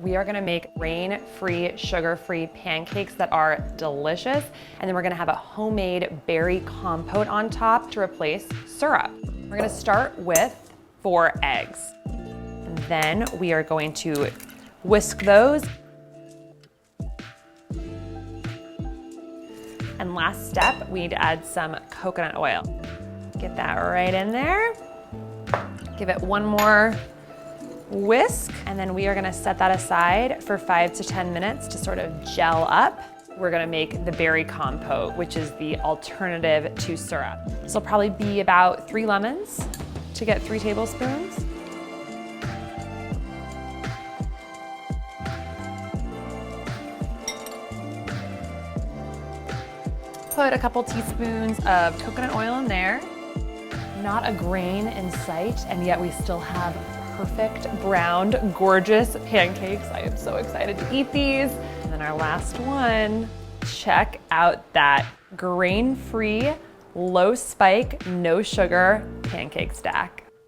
We are gonna make grain-free, sugar-free pancakes that are delicious. And then we're gonna have a homemade berry compote on top to replace syrup. We're gonna start with 4 eggs. And then we are going to whisk those. And last step, we need to add some coconut oil. Get that right in there. Give it one more whisk, and then we are gonna set that aside for 5 to 10 minutes to sort of gel up. We're gonna make the berry compote, which is the alternative to syrup. This will probably be about 3 lemons to get 3 tablespoons. Put a couple teaspoons of coconut oil in there. Not a grain in sight, and yet we still have perfect browned, gorgeous pancakes. I am so excited to eat these. And then our last one, check out that grain-free, low spike, no sugar pancake stack.